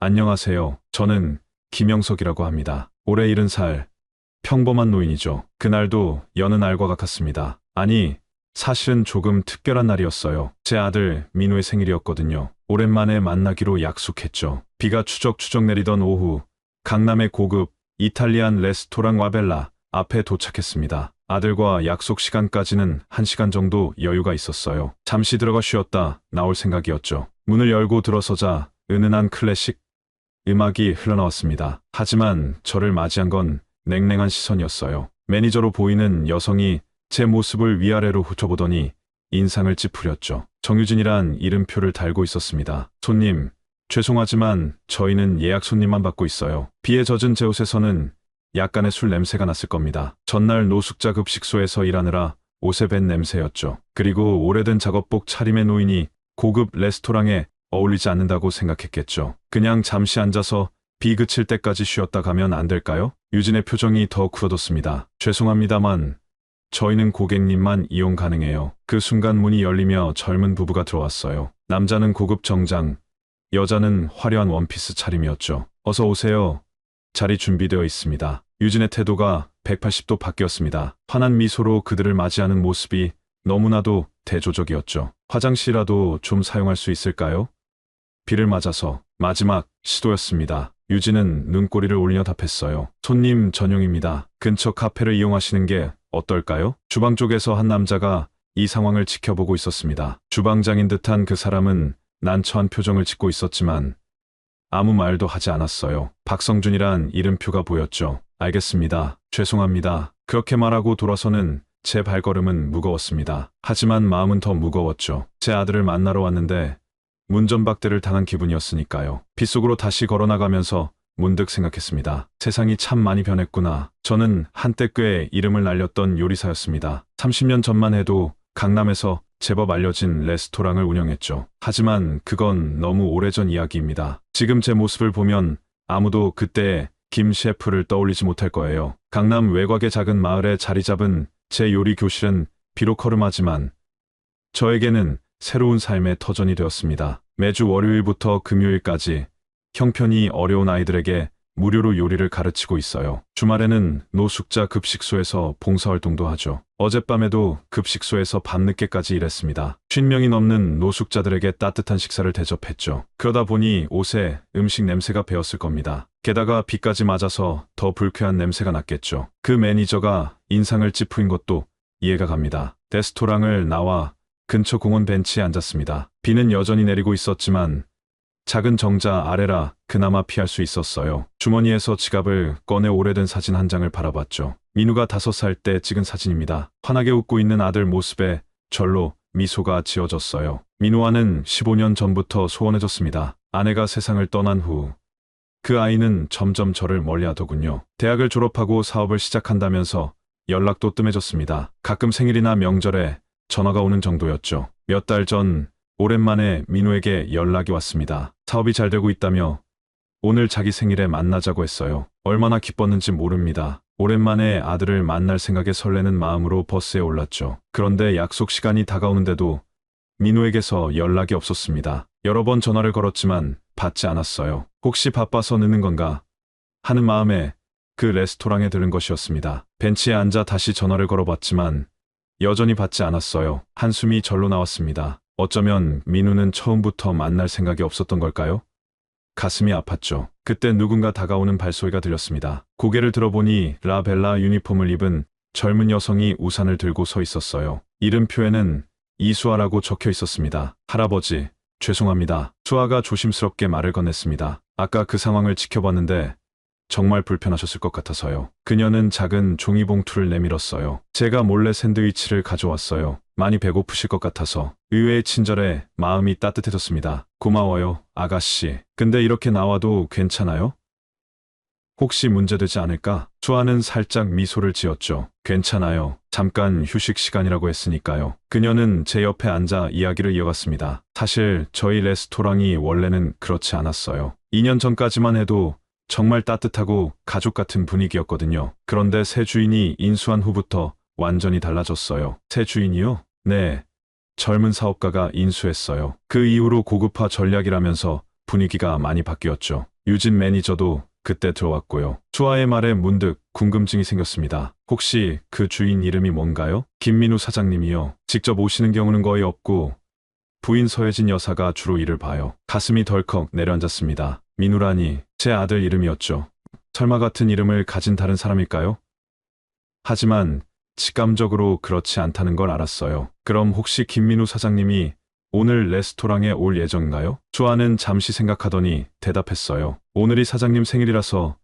안녕하세요. 저는 김영석이라고 합니다. 올해 70살, 평범한 노인이죠. 그날도 여느 날과 같았습니다. 아니, 사실은 조금 특별한 날이었어요. 제 아들 민우의 생일이었거든요. 오랜만에 만나기로 약속했죠. 비가 추적추적 내리던 오후, 강남의 고급 이탈리안 레스토랑 와벨라 앞에 도착했습니다. 아들과 약속 시간까지는 1시간 정도 여유가 있었어요. 잠시 들어가 쉬었다 나올 생각이었죠. 문을 열고 들어서자 은은한 클래식 음악이 흘러나왔습니다. 하지만 저를 맞이한 건 냉랭한 시선이었어요. 매니저로 보이는 여성이 제 모습을 위아래로 훑어보더니 인상을 찌푸렸죠. 정유진이란 이름표를 달고 있었습니다. 손님, 죄송하지만 저희는 예약 손님만 받고 있어요. 비에 젖은 제 옷에서는 약간의 술 냄새가 났을 겁니다. 전날 노숙자 급식소에서 일하느라 옷에 밴 냄새였죠. 그리고 오래된 작업복 차림의 노인이 고급 레스토랑에 어울리지 않는다고 생각했겠죠. 그냥 잠시 앉아서 비 그칠 때까지 쉬었다 가면 안 될까요? 유진의 표정이 더 굳어졌습니다. 죄송합니다만 저희는 고객님만 이용 가능해요. 그 순간 문이 열리며 젊은 부부가 들어왔어요. 남자는 고급 정장, 여자는 화려한 원피스 차림이었죠. 어서 오세요. 자리 준비되어 있습니다. 유진의 태도가 180도 바뀌었습니다. 환한 미소로 그들을 맞이하는 모습이 너무나도 대조적이었죠. 화장실이라도 좀 사용할 수 있을까요? 비를 맞아서 마지막 시도였습니다. 유진은 눈꼬리를 올려 답했어요. 손님 전용입니다. 근처 카페를 이용하시는 게 어떨까요? 주방 쪽에서 한 남자가 이 상황을 지켜보고 있었습니다. 주방장인 듯한 그 사람은 난처한 표정을 짓고 있었지만 아무 말도 하지 않았어요. 박성준이란 이름표가 보였죠. 알겠습니다. 죄송합니다. 그렇게 말하고 돌아서는 제 발걸음은 무거웠습니다. 하지만 마음은 더 무거웠죠. 제 아들을 만나러 왔는데 문전박대를 당한 기분이었으니까요. 빗속으로 다시 걸어나가면서 문득 생각했습니다. 세상이 참 많이 변했구나. 저는 한때 꽤 이름을 날렸던 요리사였습니다. 30년 전만 해도 강남에서 제법 알려진 레스토랑을 운영했죠. 하지만 그건 너무 오래전 이야기입니다. 지금 제 모습을 보면 아무도 그때의 김 셰프를 떠올리지 못할 거예요. 강남 외곽의 작은 마을에 자리 잡은 제 요리 교실은 비록 허름하지만 저에게는 새로운 삶의 터전이 되었습니다. 매주 월요일부터 금요일까지 형편이 어려운 아이들에게 무료로 요리를 가르치고 있어요. 주말에는 노숙자 급식소에서 봉사활동도 하죠. 어젯밤에도 급식소에서 밤늦게까지 일했습니다. 50명이 넘는 노숙자들에게 따뜻한 식사를 대접했죠. 그러다 보니 옷에 음식 냄새가 배었을 겁니다. 게다가 비까지 맞아서 더 불쾌한 냄새가 났겠죠. 그 매니저가 인상을 찌푸린 것도 이해가 갑니다. 레스토랑을 나와 근처 공원 벤치에 앉았습니다. 비는 여전히 내리고 있었지만 작은 정자 아래라 그나마 피할 수 있었어요. 주머니에서 지갑을 꺼내 오래된 사진 한 장을 바라봤죠. 민우가 5살 때 찍은 사진입니다. 환하게 웃고 있는 아들 모습에 절로 미소가 지어졌어요. 민우와는 15년 전부터 소원해졌습니다. 아내가 세상을 떠난 후 그 아이는 점점 저를 멀리하더군요. 대학을 졸업하고 사업을 시작한다면서 연락도 뜸해졌습니다. 가끔 생일이나 명절에 전화가 오는 정도였죠. 몇 달 전 오랜만에 민우에게 연락이 왔습니다. 사업이 잘 되고 있다며 오늘 자기 생일에 만나자고 했어요. 얼마나 기뻤는지 모릅니다. 오랜만에 아들을 만날 생각에 설레는 마음으로 버스에 올랐죠. 그런데 약속 시간이 다가오는데도 민우에게서 연락이 없었습니다. 여러 번 전화를 걸었지만 받지 않았어요. 혹시 바빠서 늦는 건가 하는 마음에 그 레스토랑에 들른 것이었습니다. 벤치에 앉아 다시 전화를 걸어봤지만 여전히 받지 않았어요. 한숨이 절로 나왔습니다. 어쩌면 민우는 처음부터 만날 생각이 없었던 걸까요? 가슴이 아팠죠. 그때 누군가 다가오는 발소리가 들렸습니다. 고개를 들어보니 라벨라 유니폼을 입은 젊은 여성이 우산을 들고 서 있었어요. 이름표에는 이수아라고 적혀 있었습니다. 할아버지, 죄송합니다. 수아가 조심스럽게 말을 건넸습니다. 아까 그 상황을 지켜봤는데 정말 불편하셨을 것 같아서요. 그녀는 작은 종이봉투를 내밀었어요. 제가 몰래 샌드위치를 가져왔어요. 많이 배고프실 것 같아서. 의외의 친절에 마음이 따뜻해졌습니다. 고마워요, 아가씨. 근데 이렇게 나와도 괜찮아요? 혹시 문제되지 않을까? 수아는 살짝 미소를 지었죠. 괜찮아요. 잠깐 휴식 시간이라고 했으니까요. 그녀는 제 옆에 앉아 이야기를 이어갔습니다. 사실 저희 레스토랑이 원래는 그렇지 않았어요. 2년 전까지만 해도 정말 따뜻하고 가족 같은 분위기였거든요. 그런데 새 주인이 인수한 후부터 완전히 달라졌어요. 새 주인이요? 네. 젊은 사업가가 인수했어요. 그 이후로 고급화 전략이라면서 분위기가 많이 바뀌었죠. 유진 매니저도 그때 들어왔고요. 수아의 말에 문득 궁금증이 생겼습니다. 혹시 그 주인 이름이 뭔가요? 김민우 사장님이요. 직접 오시는 경우는 거의 없고 부인 서혜진 여사가 주로 일을 봐요. 가슴이 덜컥 내려앉았습니다. 민우라니 제 아들 이름이었죠. 설마 같은 이름을 가진 다른 사람일까요? 하지만 직감적으로 그렇지 않다는 걸 알았어요. 그럼 혹시 김민우 사장님이 오늘 레스토랑에 올 예정인가요? 수아는 잠시 생각하더니 대답했어요. 오늘이 사장님 생일이라서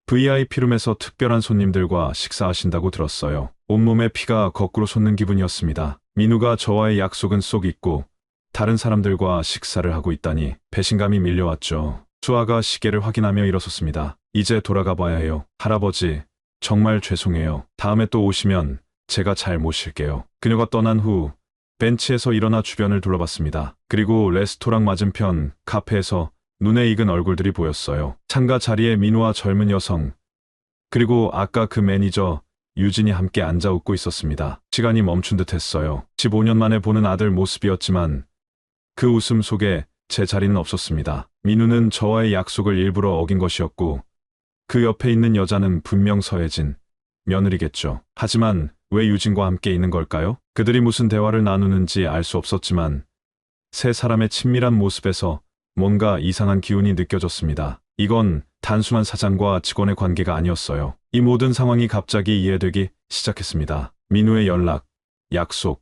VIP룸에서 특별한 손님들과 식사하신다고 들었어요. 온몸에 피가 거꾸로 솟는 기분이었습니다. 민우가 저와의 약속은 쏙 잊고 다른 사람들과 식사를 하고 있다니 배신감이 밀려왔죠. 수아가 시계를 확인하며 일어섰습니다. 이제 돌아가 봐야 해요. 할아버지, 정말 죄송해요. 다음에 또 오시면 제가 잘 모실게요. 그녀가 떠난 후 벤치에서 일어나 주변을 둘러봤습니다. 그리고 레스토랑 맞은편 카페에서 눈에 익은 얼굴들이 보였어요. 창가 자리에 민우와 젊은 여성, 그리고 아까 그 매니저 유진이 함께 앉아 웃고 있었습니다. 시간이 멈춘 듯 했어요. 15년 만에 보는 아들 모습이었지만 그 웃음 속에 제 자리는 없었습니다. 민우는 저와의 약속을 일부러 어긴 것이었고 그 옆에 있는 여자는 분명 서혜진, 며느리겠죠. 하지만 왜 유진과 함께 있는 걸까요? 그들이 무슨 대화를 나누는지 알 수 없었지만 세 사람의 친밀한 모습에서 뭔가 이상한 기운이 느껴졌습니다. 이건 단순한 사장과 직원의 관계가 아니었어요. 이 모든 상황이 갑자기 이해되기 시작했습니다. 민우의 연락, 약속,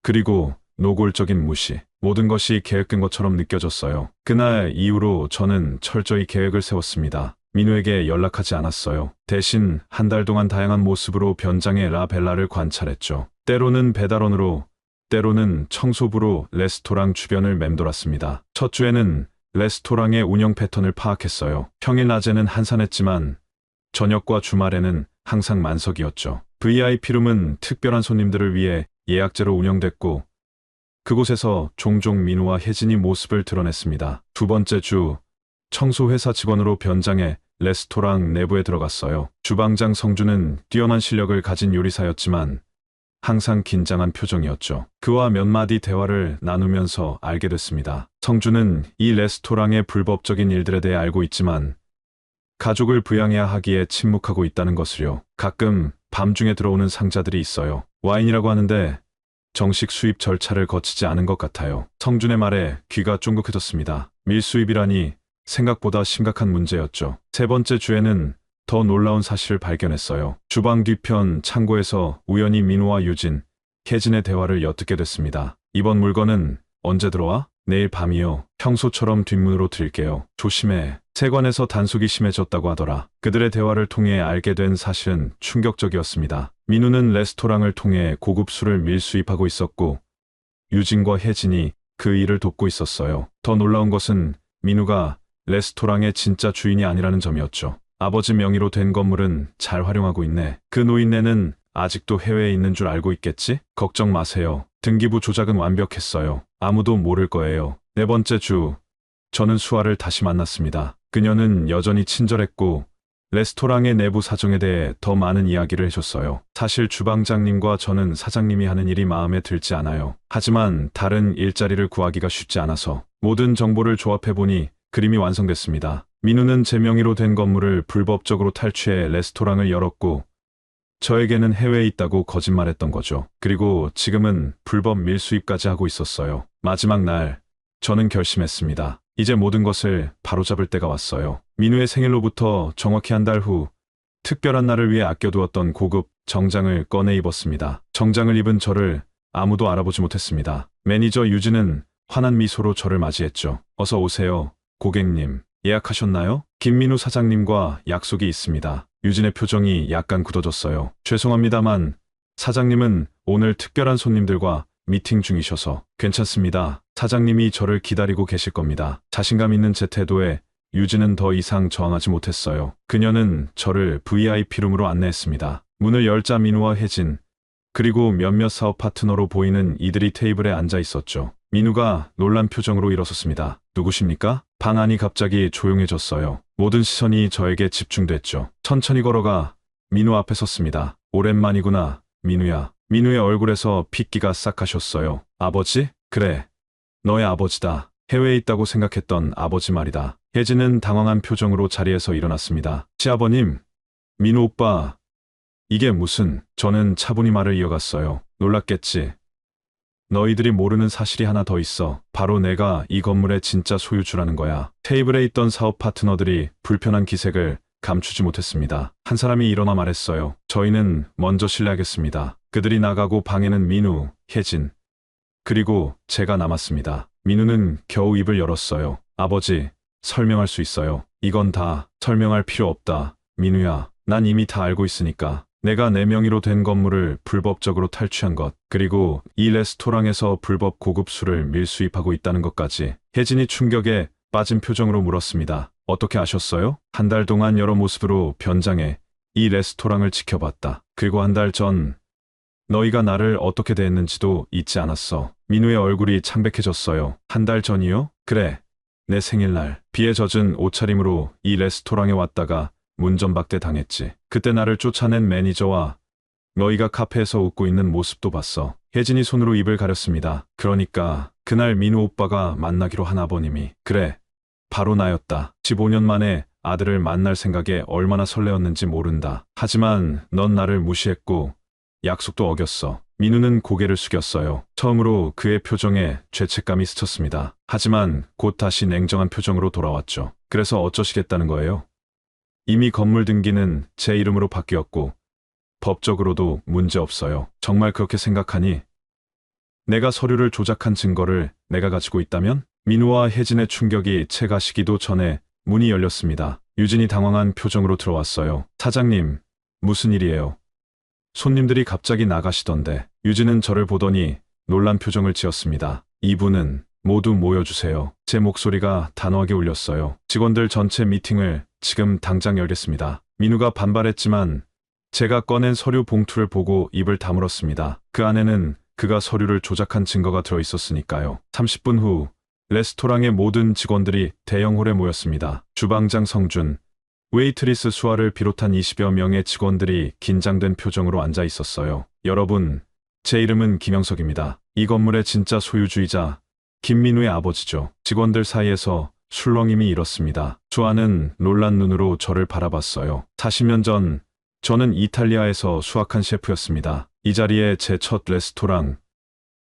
그리고 노골적인 무시. 모든 것이 계획된 것처럼 느껴졌어요. 그날 이후로 저는 철저히 계획을 세웠습니다. 민우에게 연락하지 않았어요. 대신 한 달 동안 다양한 모습으로 변장의 라벨라를 관찰했죠. 때로는 배달원으로, 때로는 청소부로 레스토랑 주변을 맴돌았습니다. 첫 주에는 레스토랑의 운영 패턴을 파악했어요. 평일 낮에는 한산했지만 저녁과 주말에는 항상 만석이었죠. VIP룸은 특별한 손님들을 위해 예약제로 운영됐고 그곳에서 종종 민우와 혜진이 모습을 드러냈습니다. 두 번째 주, 청소회사 직원으로 변장해 레스토랑 내부에 들어갔어요. 주방장 성주는 뛰어난 실력을 가진 요리사였지만 항상 긴장한 표정이었죠. 그와 몇 마디 대화를 나누면서 알게 됐습니다. 성주는 이 레스토랑의 불법적인 일들에 대해 알고 있지만 가족을 부양해야 하기에 침묵하고 있다는 것을요. 가끔 밤중에 들어오는 상자들이 있어요. 와인이라고 하는데 정식 수입 절차를 거치지 않은 것 같아요. 성준의 말에 귀가 쫑긋해졌습니다. 밀수입이라니 생각보다 심각한 문제였죠. 세 번째 주에는 더 놀라운 사실을 발견했어요. 주방 뒤편 창고에서 우연히 민우와 유진, 혜진의 대화를 엿듣게 됐습니다. 이번 물건은 언제 들어와? 내일 밤이요. 평소처럼 뒷문으로 드릴게요. 조심해. 세관에서 단속이 심해졌다고 하더라. 그들의 대화를 통해 알게 된 사실은 충격적이었습니다. 민우는 레스토랑을 통해 고급 술을 밀수입하고 있었고 유진과 혜진이 그 일을 돕고 있었어요. 더 놀라운 것은 민우가 레스토랑의 진짜 주인이 아니라는 점이었죠. 아버지 명의로 된 건물은 잘 활용하고 있네. 그 노인네는 아직도 해외에 있는 줄 알고 있겠지? 걱정 마세요. 등기부 조작은 완벽했어요. 아무도 모를 거예요. 네 번째 주, 저는 수아를 다시 만났습니다. 그녀는 여전히 친절했고 레스토랑의 내부 사정에 대해 더 많은 이야기를 해줬어요. 사실 주방장님과 저는 사장님이 하는 일이 마음에 들지 않아요. 하지만 다른 일자리를 구하기가 쉽지 않아서 모든 정보를 조합해보니 그림이 완성됐습니다. 민우는 제 명의로 된 건물을 불법적으로 탈취해 레스토랑을 열었고 저에게는 해외에 있다고 거짓말했던 거죠. 그리고 지금은 불법 밀수입까지 하고 있었어요. 마지막 날, 저는 결심했습니다. 이제 모든 것을 바로잡을 때가 왔어요. 민우의 생일로부터 정확히 한 달 후, 특별한 날을 위해 아껴두었던 고급 정장을 꺼내 입었습니다. 정장을 입은 저를 아무도 알아보지 못했습니다. 매니저 유진은 환한 미소로 저를 맞이했죠. 어서 오세요, 고객님. 예약하셨나요? 김민우 사장님과 약속이 있습니다. 유진의 표정이 약간 굳어졌어요. 죄송합니다만 사장님은 오늘 특별한 손님들과 미팅 중이셔서 괜찮습니다. 사장님이 저를 기다리고 계실 겁니다. 자신감 있는 제 태도에 유진은 더 이상 저항하지 못했어요. 그녀는 저를 VIP룸으로 안내했습니다. 문을 열자 민우와 혜진, 그리고 몇몇 사업 파트너로 보이는 이들이 테이블에 앉아 있었죠. 민우가 놀란 표정으로 일어섰습니다. 누구십니까? 방 안이 갑자기 조용해졌어요. 모든 시선이 저에게 집중됐죠. 천천히 걸어가 민우 앞에 섰습니다. 오랜만이구나, 민우야. 민우의 얼굴에서 핏기가 싹 가셨어요. 아버지? 그래, 너의 아버지다. 해외에 있다고 생각했던 아버지 말이다. 혜진은 당황한 표정으로 자리에서 일어났습니다. 시아버님, 민우 오빠, 이게 무슨... 저는 차분히 말을 이어갔어요. 놀랐겠지. 너희들이 모르는 사실이 하나 더 있어. 바로 내가 이 건물의 진짜 소유주라는 거야. 테이블에 있던 사업 파트너들이 불편한 기색을 감추지 못했습니다. 한 사람이 일어나 말했어요. 저희는 먼저 실례하겠습니다. 그들이 나가고 방에는 민우, 혜진, 그리고 제가 남았습니다. 민우는 겨우 입을 열었어요. 아버지, 설명할 수 있어요. 이건 다 설명할 필요 없다. 민우야, 난 이미 다 알고 있으니까. 내가 내 명의로 된 건물을 불법적으로 탈취한 것, 그리고 이 레스토랑에서 불법 고급 술을 밀수입하고 있다는 것까지. 혜진이 충격에 빠진 표정으로 물었습니다. 어떻게 아셨어요? 한 달 동안 여러 모습으로 변장해 이 레스토랑을 지켜봤다. 그리고 한 달 전 너희가 나를 어떻게 대했는지도 잊지 않았어. 민우의 얼굴이 창백해졌어요. 한 달 전이요? 그래. 내 생일날 비에 젖은 옷차림으로 이 레스토랑에 왔다가 문전박대 당했지. 그때 나를 쫓아낸 매니저와 너희가 카페에서 웃고 있는 모습도 봤어. 혜진이 손으로 입을 가렸습니다. 그러니까 그날 민우 오빠가 만나기로 한 아버님이. 그래, 바로 나였다. 15년 만에 아들을 만날 생각에 얼마나 설레었는지 모른다. 하지만 넌 나를 무시했고 약속도 어겼어. 민우는 고개를 숙였어요. 처음으로 그의 표정에 죄책감이 스쳤습니다. 하지만 곧 다시 냉정한 표정으로 돌아왔죠. 그래서 어쩌시겠다는 거예요? 이미 건물 등기는 제 이름으로 바뀌었고 법적으로도 문제 없어요. 정말 그렇게 생각하니? 내가 서류를 조작한 증거를 내가 가지고 있다면? 민우와 혜진의 충격이 채 가시기도 전에 문이 열렸습니다. 유진이 당황한 표정으로 들어왔어요. 사장님, 무슨 일이에요? 손님들이 갑자기 나가시던데. 유진은 저를 보더니 놀란 표정을 지었습니다. 이분은 모두 모여주세요. 제 목소리가 단호하게 울렸어요. 직원들 전체 미팅을 지금 당장 열겠습니다. 민우가 반발했지만 제가 꺼낸 서류 봉투를 보고 입을 다물었습니다. 그 안에는 그가 서류를 조작한 증거가 들어있었으니까요. 30분 후 레스토랑의 모든 직원들이 대형홀에 모였습니다. 주방장 성준, 웨이트리스 수아를 비롯한 20여 명의 직원들이 긴장된 표정으로 앉아 있었어요. 여러분, 제 이름은 김영석입니다. 이 건물의 진짜 소유주이자 김민우의 아버지죠. 직원들 사이에서 술렁임이 일었습니다. 수아는 놀란 눈으로 저를 바라봤어요. 40년 전 저는 이탈리아에서 수학한 셰프였습니다. 이 자리에 제 첫 레스토랑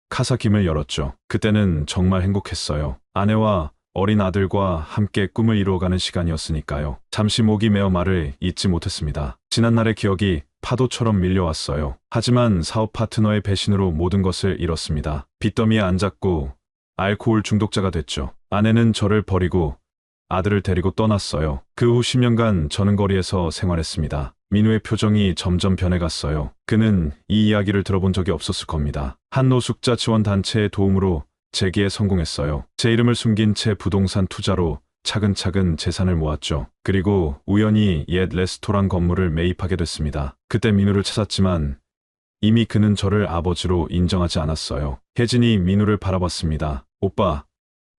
카사김을 열었죠. 그때는 정말 행복했어요. 아내와 어린 아들과 함께 꿈을 이루어가는 시간이었으니까요. 잠시 목이 메어 말을 잊지 못했습니다. 지난날의 기억이 파도처럼 밀려왔어요. 하지만 사업 파트너의 배신으로 모든 것을 잃었습니다. 빚더미에 앉았고 알코올 중독자가 됐죠. 아내는 저를 버리고 아들을 데리고 떠났어요. 그 후 10년간 저는 거리에서 생활했습니다. 민우의 표정이 점점 변해갔어요. 그는 이 이야기를 들어본 적이 없었을 겁니다. 한 노숙자 지원 단체의 도움으로 재기에 성공했어요. 제 이름을 숨긴 채 부동산 투자로 차근차근 재산을 모았죠. 그리고 우연히 옛 레스토랑 건물을 매입하게 됐습니다. 그때 민우를 찾았지만 이미 그는 저를 아버지로 인정하지 않았어요. 혜진이 민우를 바라봤습니다. 오빠,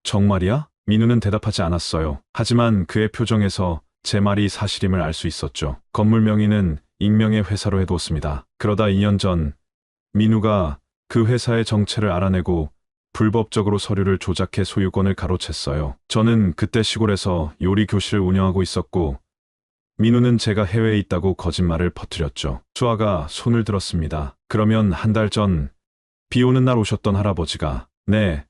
정말이야? 민우는 대답하지 않았어요. 하지만 그의 표정에서 제 말이 사실임을 알 수 있었죠. 건물 명의는 익명의 회사로 해두었습니다. 그러다 2년 전 민우가 그 회사의 정체를 알아내고 불법적으로 서류를 조작해 소유권을 가로챘어요. 저는 그때 시골에서 요리 교실을 운영하고 있었고 민우는 제가 해외에 있다고 거짓말을 퍼뜨렸죠. 수아가 손을 들었습니다. 그러면 한 달 전 비 오는 날 오셨던 할아버지가 네,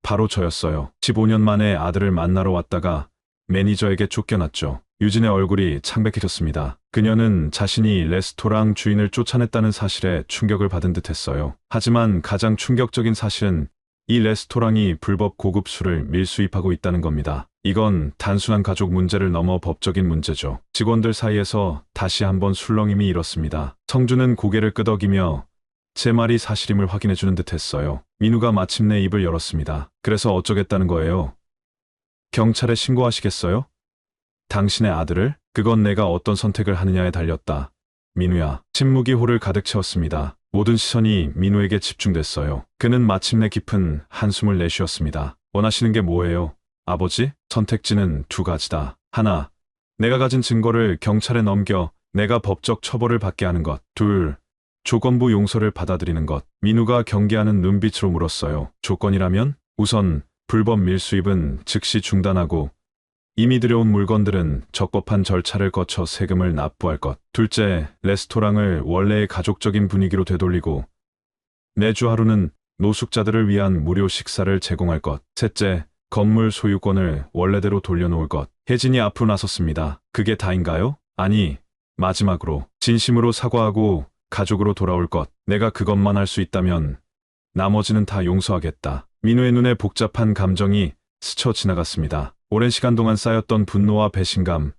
바로 저였어요. 15년 만에 아들을 만나러 왔다가 매니저에게 쫓겨났죠. 유진의 얼굴이 창백해졌습니다. 그녀는 자신이 레스토랑 주인을 쫓아냈다는 사실에 충격을 받은 듯했어요. 하지만 가장 충격적인 사실은 이 레스토랑이 불법 고급 술을 밀수입하고 있다는 겁니다. 이건 단순한 가족 문제를 넘어 법적인 문제죠. 직원들 사이에서 다시 한번 술렁임이 일었습니다. 성준은 고개를 끄덕이며 제 말이 사실임을 확인해주는 듯했어요. 민우가 마침내 입을 열었습니다. 그래서 어쩌겠다는 거예요? 경찰에 신고하시겠어요? 당신의 아들을? 그건 내가 어떤 선택을 하느냐에 달렸다. 민우야. 침묵이 홀을 가득 채웠습니다. 모든 시선이 민우에게 집중됐어요. 그는 마침내 깊은 한숨을 내쉬었습니다. 원하시는 게 뭐예요? 아버지? 선택지는 두 가지다. 하나, 내가 가진 증거를 경찰에 넘겨 내가 법적 처벌을 받게 하는 것. 둘, 조건부 용서를 받아들이는 것. 민우가 경계하는 눈빛으로 물었어요. 조건이라면? 우선 불법 밀수입은 즉시 중단하고 이미 들여온 물건들은 적법한 절차를 거쳐 세금을 납부할 것. 둘째, 레스토랑을 원래의 가족적인 분위기로 되돌리고 매주 하루는 노숙자들을 위한 무료 식사를 제공할 것. 셋째, 건물 소유권을 원래대로 돌려놓을 것. 혜진이 앞으로 나섰습니다. 그게 다인가요? 아니, 마지막으로 진심으로 사과하고 가족으로 돌아올 것. 내가 그것만 할 수 있다면 나머지는 다 용서하겠다. 민우의 눈에 복잡한 감정이 스쳐 지나갔습니다. 오랜 시간 동안 쌓였던 분노와 배신감,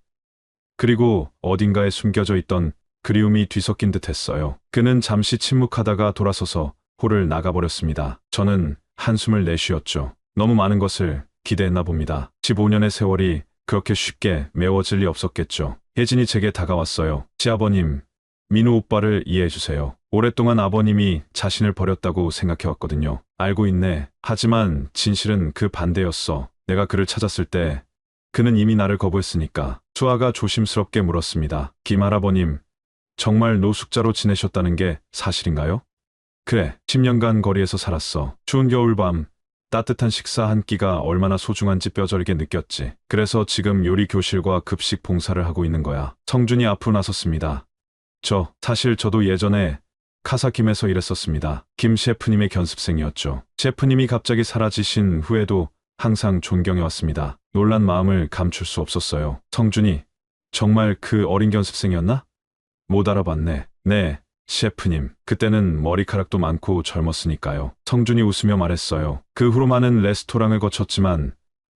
그리고 어딘가에 숨겨져 있던 그리움이 뒤섞인 듯 했어요. 그는 잠시 침묵하다가 돌아서서 홀을 나가버렸습니다. 저는 한숨을 내쉬었죠. 너무 많은 것을 기대했나 봅니다. 15년의 세월이 그렇게 쉽게 메워질 리 없었겠죠. 혜진이 제게 다가왔어요. 시아버님, 민우 오빠를 이해해주세요. 오랫동안 아버님이 자신을 버렸다고 생각해왔거든요. 알고 있네. 하지만 진실은 그 반대였어. 내가 그를 찾았을 때 그는 이미 나를 거부했으니까. 수아가 조심스럽게 물었습니다. 김할아버님, 정말 노숙자로 지내셨다는 게 사실인가요? 그래, 10년간 거리에서 살았어. 추운 겨울밤, 따뜻한 식사 한 끼가 얼마나 소중한지 뼈저리게 느꼈지. 그래서 지금 요리 교실과 급식 봉사를 하고 있는 거야. 성준이 앞으로 나섰습니다. 사실 저도 예전에 카사킴에서 일했었습니다. 김 셰프님의 견습생이었죠. 셰프님이 갑자기 사라지신 후에도 항상 존경해왔습니다. 놀란 마음을 감출 수 없었어요. 성준이, 정말 그 어린 견습생이었나? 못 알아봤네. 네, 셰프님. 그때는 머리카락도 많고 젊었으니까요. 성준이 웃으며 말했어요. 그 후로 많은 레스토랑을 거쳤지만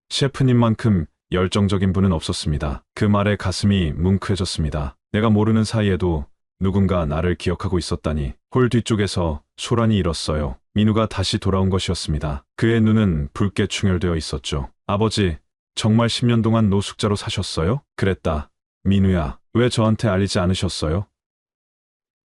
셰프님만큼 열정적인 분은 없었습니다. 그 말에 가슴이 뭉클해졌습니다. 내가 모르는 사이에도 누군가 나를 기억하고 있었다니. 홀 뒤쪽에서 소란이 일었어요. 민우가 다시 돌아온 것이었습니다. 그의 눈은 붉게 충혈되어 있었죠. 아버지, 정말 10년 동안 노숙자로 사셨어요? 그랬다. 민우야, 왜 저한테 알리지 않으셨어요?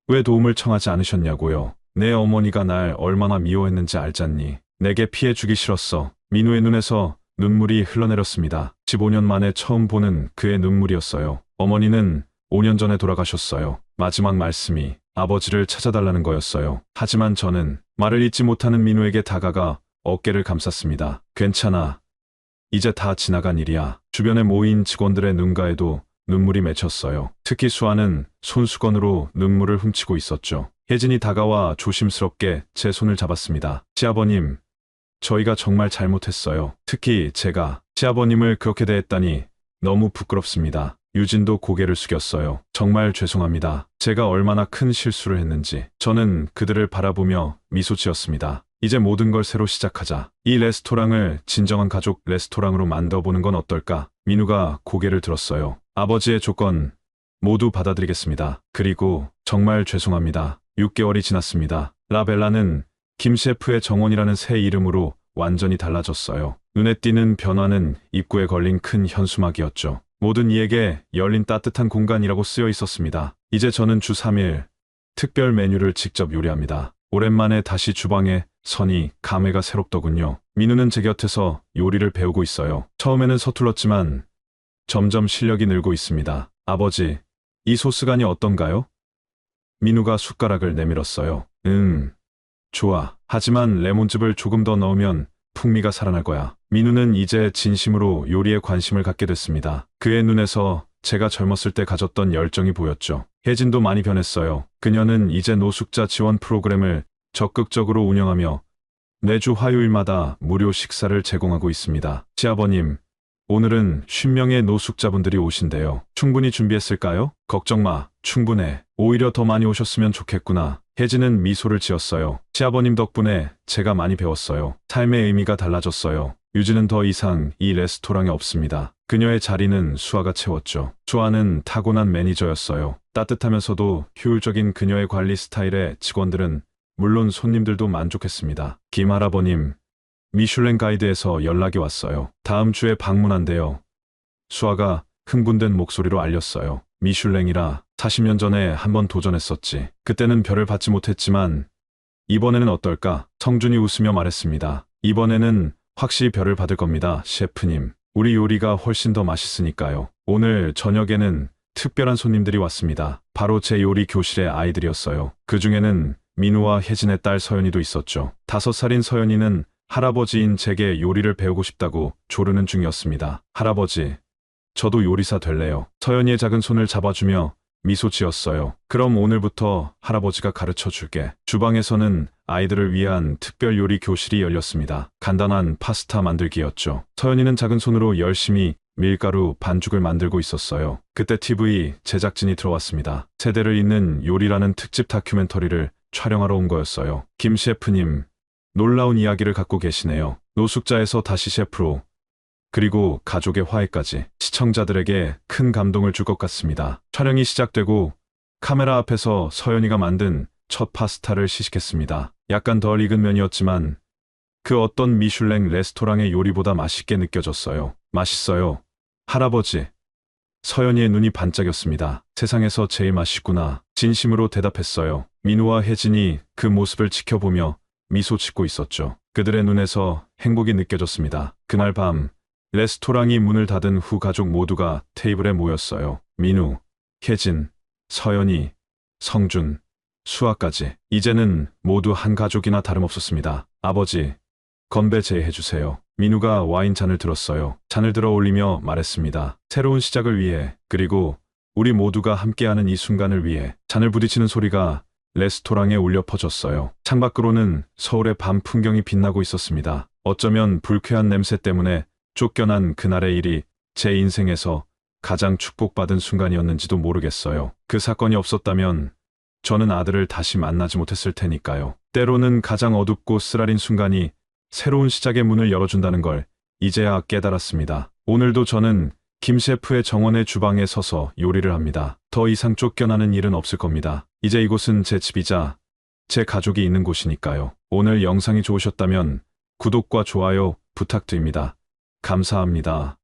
왜 도움을 청하지 않으셨냐고요. 내 어머니가 날 얼마나 미워했는지 알잖니. 내게 피해 주기 싫었어. 민우의 눈에서 눈물이 흘러내렸습니다. 15년 만에 처음 보는 그의 눈물이었어요. 어머니는 5년 전에 돌아가셨어요. 마지막 말씀이 아버지를 찾아달라는 거였어요. 하지만 저는 말을 잇지 못하는 민우에게 다가가 어깨를 감쌌습니다. 괜찮아. 이제 다 지나간 일이야. 주변에 모인 직원들의 눈가에도 눈물이 맺혔어요. 특히 수아는 손수건으로 눈물을 훔치고 있었죠. 혜진이 다가와 조심스럽게 제 손을 잡았습니다. 시아버님, 저희가 정말 잘못했어요. 특히 제가 시아버님을 그렇게 대했다니 너무 부끄럽습니다. 유진도 고개를 숙였어요. 정말 죄송합니다. 제가 얼마나 큰 실수를 했는지. 저는 그들을 바라보며 미소 지었습니다. 이제 모든 걸 새로 시작하자. 이 레스토랑을 진정한 가족 레스토랑으로 만들어보는 건 어떨까? 민우가 고개를 들었어요. 아버지의 조건 모두 받아들이겠습니다. 그리고 정말 죄송합니다. 6개월이 지났습니다. 라벨라는 김 셰프의 정원이라는 새 이름으로 완전히 달라졌어요. 눈에 띄는 변화는 입구에 걸린 큰 현수막이었죠. 모든 이에게 열린 따뜻한 공간이라고 쓰여 있었습니다. 이제 저는 주 3일 특별 메뉴를 직접 요리합니다. 오랜만에 다시 주방에 서니 감회가 새롭더군요. 민우는 제 곁에서 요리를 배우고 있어요. 처음에는 서툴렀지만 점점 실력이 늘고 있습니다. 아버지, 이 소스간이 어떤가요? 민우가 숟가락을 내밀었어요. 좋아. 하지만 레몬즙을 조금 더 넣으면 풍미가 살아날 거야. 민우는 이제 진심으로 요리에 관심을 갖게 됐습니다. 그의 눈에서 제가 젊었을 때 가졌던 열정이 보였죠. 혜진도 많이 변했어요. 그녀는 이제 노숙자 지원 프로그램을 적극적으로 운영하며 매주 화요일마다 무료 식사를 제공하고 있습니다. 시아버님, 오늘은 50명의 노숙자분들이 오신대요. 충분히 준비했을까요? 걱정 마. 충분해. 오히려 더 많이 오셨으면 좋겠구나. 혜진은 미소를 지었어요. 시아버님 덕분에 제가 많이 배웠어요. 삶의 의미가 달라졌어요. 유진은 더 이상 이 레스토랑에 없습니다. 그녀의 자리는 수아가 채웠죠. 수아는 타고난 매니저였어요. 따뜻하면서도 효율적인 그녀의 관리 스타일에 직원들은 물론 손님들도 만족했습니다. 김 할아버님, 미슐랭 가이드에서 연락이 왔어요. 다음 주에 방문한대요. 수아가 흥분된 목소리로 알렸어요. 미슐랭이라 40년 전에 한번 도전했었지. 그때는 별을 받지 못했지만 이번에는 어떨까? 성준이 웃으며 말했습니다. 이번에는 확실히 별을 받을 겁니다, 셰프님. 우리 요리가 훨씬 더 맛있으니까요. 오늘 저녁에는 특별한 손님들이 왔습니다. 바로 제 요리 교실의 아이들이었어요. 그 중에는 민우와 혜진의 딸 서연이도 있었죠. 5살인 서연이는 할아버지인 제게 요리를 배우고 싶다고 조르는 중이었습니다. 할아버지, 저도 요리사 될래요. 서연이의 작은 손을 잡아주며 미소 지었어요. 그럼 오늘부터 할아버지가 가르쳐 줄게. 주방에서는 아이들을 위한 특별 요리 교실이 열렸습니다. 간단한 파스타 만들기였죠. 서연이는 작은 손으로 열심히 밀가루 반죽을 만들고 있었어요. 그때 TV 제작진이 들어왔습니다. 세대를 잇는 요리라는 특집 다큐멘터리를 촬영하러 온 거였어요. 김 셰프님, 놀라운 이야기를 갖고 계시네요. 노숙자에서 다시 셰프로, 그리고 가족의 화해까지 시청자들에게 큰 감동을 줄 것 같습니다. 촬영이 시작되고 카메라 앞에서 서연이가 만든 첫 파스타를 시식했습니다. 약간 덜 익은 면이었지만 그 어떤 미슐랭 레스토랑의 요리보다 맛있게 느껴졌어요. 맛있어요. 할아버지. 서연이의 눈이 반짝였습니다. 세상에서 제일 맛있구나. 진심으로 대답했어요. 민우와 혜진이 그 모습을 지켜보며 미소 짓고 있었죠. 그들의 눈에서 행복이 느껴졌습니다. 그날 밤 레스토랑이 문을 닫은 후 가족 모두가 테이블에 모였어요. 민우, 혜진, 서연이, 성준, 수아까지. 이제는 모두 한 가족이나 다름없었습니다. 아버지, 건배 제해주세요. 민우가 와인잔을 들었어요. 잔을 들어 올리며 말했습니다. 새로운 시작을 위해, 그리고 우리 모두가 함께하는 이 순간을 위해. 잔을 부딪히는 소리가 레스토랑에 울려 퍼졌어요. 창밖으로는 서울의 밤 풍경이 빛나고 있었습니다. 어쩌면 불쾌한 냄새 때문에 쫓겨난 그날의 일이 제 인생에서 가장 축복받은 순간이었는지도 모르겠어요. 그 사건이 없었다면 저는 아들을 다시 만나지 못했을 테니까요. 때로는 가장 어둡고 쓰라린 순간이 새로운 시작의 문을 열어준다는 걸 이제야 깨달았습니다. 오늘도 저는 김 셰프의 정원의 주방에 서서 요리를 합니다. 더 이상 쫓겨나는 일은 없을 겁니다. 이제 이곳은 제 집이자 제 가족이 있는 곳이니까요. 오늘 영상이 좋으셨다면 구독과 좋아요 부탁드립니다. 감사합니다.